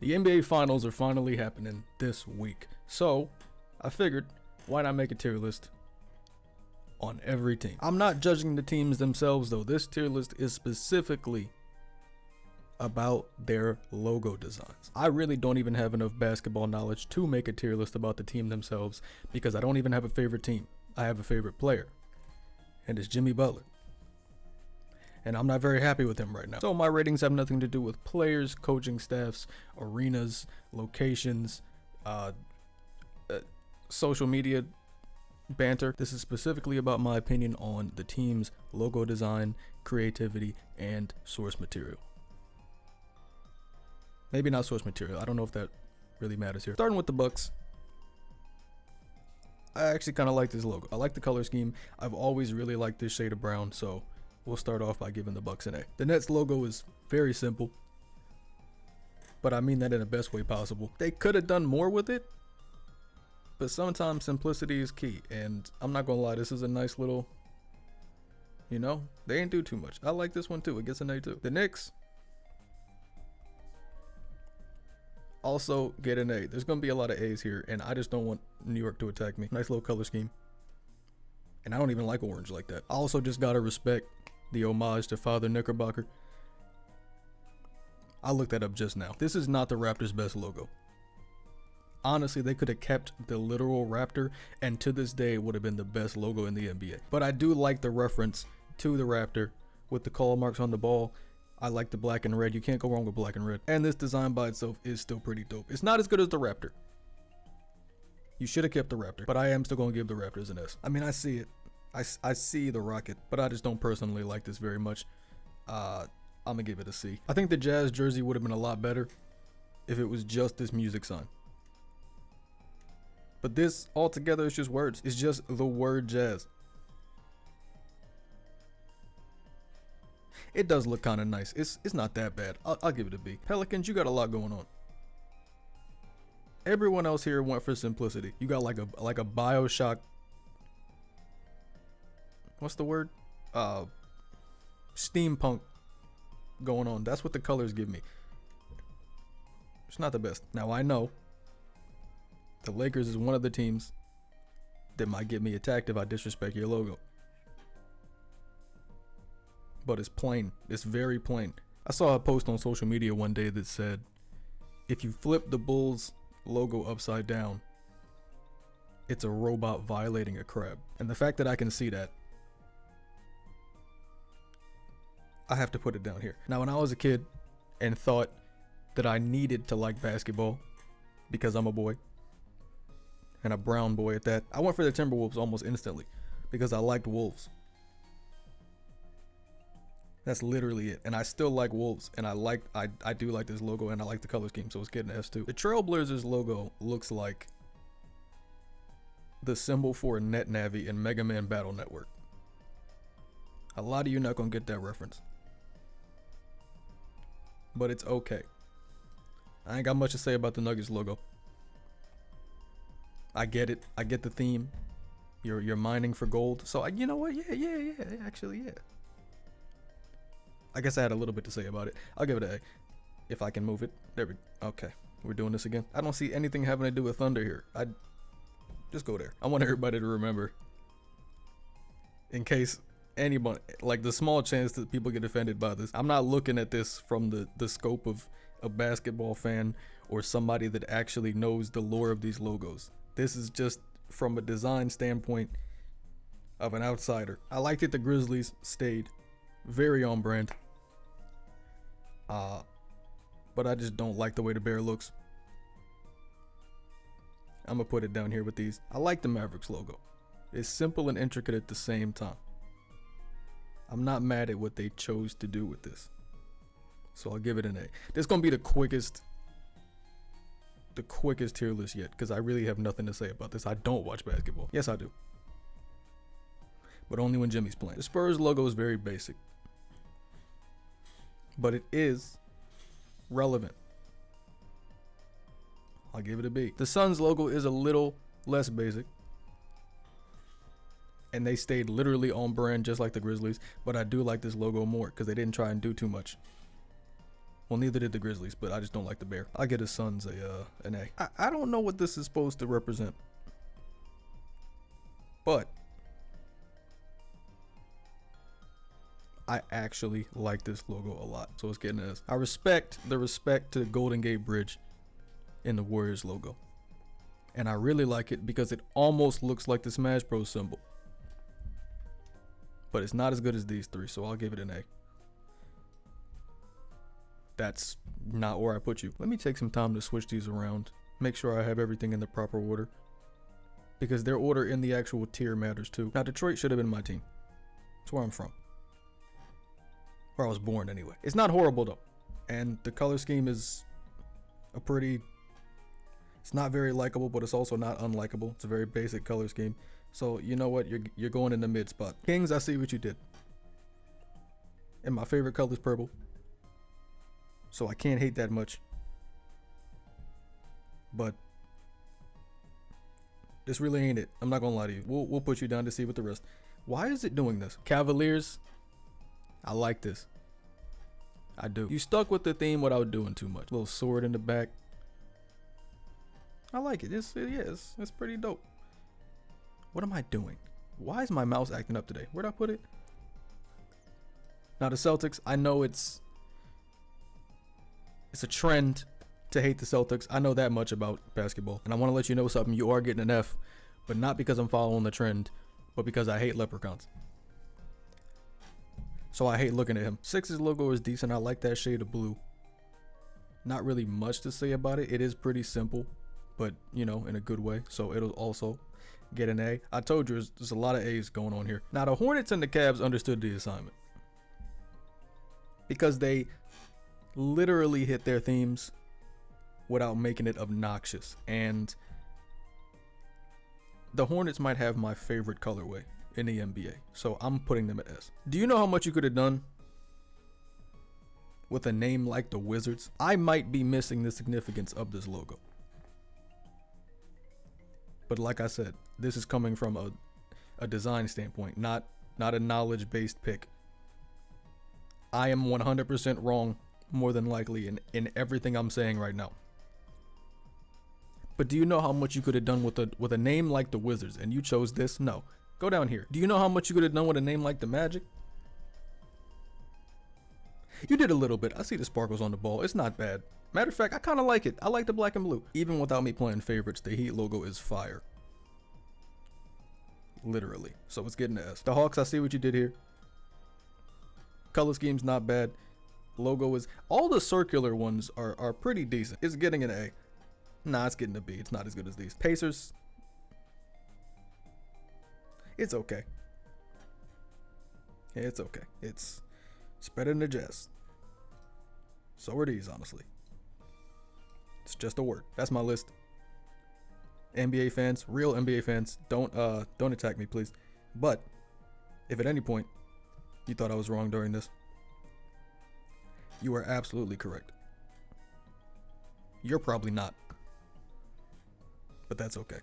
The NBA Finals are finally happening this week, so I figured, why not make a tier list on every team? I'm not judging the teams themselves though. This tier list is specifically about their logo designs. I really don't even have enough basketball knowledge to make a tier list about the team themselves because I don't even have a favorite team. I have a favorite player, and it's Jimmy Butler. And I'm not very happy with him right now. So my ratings have nothing to do with players, coaching staffs, arenas, locations, social media banter. This is specifically about my opinion on the team's logo design, creativity, and source material. Maybe not source material. I don't know if that really matters here. Starting with the Bucks. I actually kind of like this logo. I like the color scheme. I've always really liked this shade of brown, so we'll start off by giving the Bucks an A. The Nets logo is very simple, but I mean that in the best way possible. They could have done more with it, but sometimes simplicity is key, and I'm not gonna lie, this is a nice little, they didn't do too much. I like this one too. It gets an A too. The Knicks also get an A. There's gonna be a lot of A's here, and I just don't want New York to attack me. Nice little color scheme. And I don't even like orange like that. I also just gotta respect the homage to Father Knickerbocker. I looked that up just now. This is not the Raptors' best logo. Honestly, they could have kept the literal raptor, and to this day it would have been the best logo in the NBA. But I do like the reference to the raptor with the claw marks on the ball. I like the black and red. You can't go wrong with black and red. And this design by itself is still pretty dope. It's not as good as the raptor. You should have kept the raptor, but I am still going to give the Raptors an S. I mean, I see it. I see the rocket, but I just don't personally like this very much. I'm going to give it a C. I think the Jazz jersey would have been a lot better if it was just this music sign. But this altogether is just words. It's just the word Jazz. It does look kind of nice. It's not that bad. I'll give it a B. Pelicans, you got a lot going on. Everyone else here went for simplicity. You got like a BioShock. What's the word? Steampunk going on. That's what the colors give me. It's not the best. Now I know the Lakers is one of the teams that might get me attacked if I disrespect your logo. But it's plain. It's very plain. I saw a post on social media one day that said, if you flip the Bulls logo upside down, it's a robot violating a crab. And the fact that I can see that, I have to put it down here. Now, when I was a kid and thought that I needed to like basketball because I'm a boy, and a brown boy at that, I went for the Timberwolves almost instantly because I liked wolves. That's literally it. And I still like wolves, and I do like this logo, and I like the color scheme, so it's getting an S too. The Trailblazers logo looks like the symbol for a NetNavi in Mega Man Battle Network. A lot of you not gonna get that reference, but it's okay. I ain't got much to say about the Nuggets logo. I get it. I get the theme. You're mining for gold. So you know what? Yeah. Actually, yeah. I guess I had a little bit to say about it. I'll give it an A. If I can move it. There we go. Okay. We're doing this again. I don't see anything having to do with thunder here. I just go there. I want everybody to remember, in case anybody, like the small chance that people get offended by this, I'm not looking at this from the scope of a basketball fan or somebody that actually knows the lore of these logos. This is just from a design standpoint of an outsider. I liked it. The Grizzlies stayed very on brand. But I just don't like the way the bear looks. I'm gonna put it down here with these. I like the Mavericks logo. It's simple and intricate at the same time. I'm not mad at what they chose to do with this, so I'll give it an A. This is gonna be the quickest tier list yet, because I really have nothing to say about this. I don't watch basketball. Yes, I do, but only when Jimmy's playing. The Spurs logo is very basic, but it is relevant. I'll give it a B. The Suns logo is a little less basic, and they stayed literally on brand just like the Grizzlies, but I do like this logo more because they didn't try and do too much. Well, neither did the Grizzlies, but I just don't like the bear. I get his Suns an A. I don't know what this is supposed to represent, but I actually like this logo a lot. So it's getting an S. I respect the respect to the Golden Gate Bridge in the Warriors logo. And I really like it because it almost looks like the Smash Bros symbol. But it's not as good as these three, so I'll give it an A. That's not where I put you. Let me take some time to switch these around. Make sure I have everything in the proper order. Because their order in the actual tier matters too. Now, Detroit should have been my team. It's where I'm from. Where I was born anyway. It's not horrible though. And the color scheme is a pretty... It's not very likable, but it's also not unlikable. It's a very basic color scheme. So, you know what? You're going in the mid spot. Kings, I see what you did. And my favorite color is purple. So I can't hate that much. But this really ain't it. I'm not gonna lie to you. We'll put you down to see with the rest. Why is it doing this? Cavaliers, I like this. I do. You stuck with the theme without doing too much. Little sword in the back. I like it. It's pretty dope. What am I doing? Why is my mouse acting up today? Where'd I put it? Now the Celtics, I know it's a trend to hate the Celtics. I know that much about basketball. And I want to let you know something. You are getting an F, but not because I'm following the trend, but because I hate leprechauns. So I hate looking at him. Sixers logo is decent. I like that shade of blue. Not really much to say about it. It is pretty simple, but you know, in a good way. So it'll also get an A. I told you there's a lot of A's going on here. Now the Hornets and the Cavs understood the assignment because they literally hit their themes without making it obnoxious. And the Hornets might have my favorite colorway in the NBA, so I'm putting them at S. Do you know how much you could have done with a name like the Wizards? I might be missing the significance of this logo, but like I said, this is coming from a design standpoint, not a knowledge-based pick. I am 100% wrong, more than likely, in everything I'm saying right now. But do you know how much you could have done with a name like the Wizards, and you chose this? No. Go down here. Do you know how much you could have done with a name like the Magic? You did a little bit. I see the sparkles on the ball. It's not bad. Matter of fact, I kind of like it. I like the black and blue. Even without me playing favorites, the Heat logo is fire. Literally. So it's getting an S. The Hawks, I see what you did here. Color scheme's not bad. Logo is... All the circular ones are pretty decent. It's getting an A. Nah, it's getting a B. It's not as good as these. Pacers. It's okay. Yeah, it's okay. It's better than the Jazz. So are these, honestly. It's just a word. That's my list. NBA fans, real NBA fans, don't attack me, please. But if at any point you thought I was wrong during this, you are absolutely correct. You're probably not, but that's okay.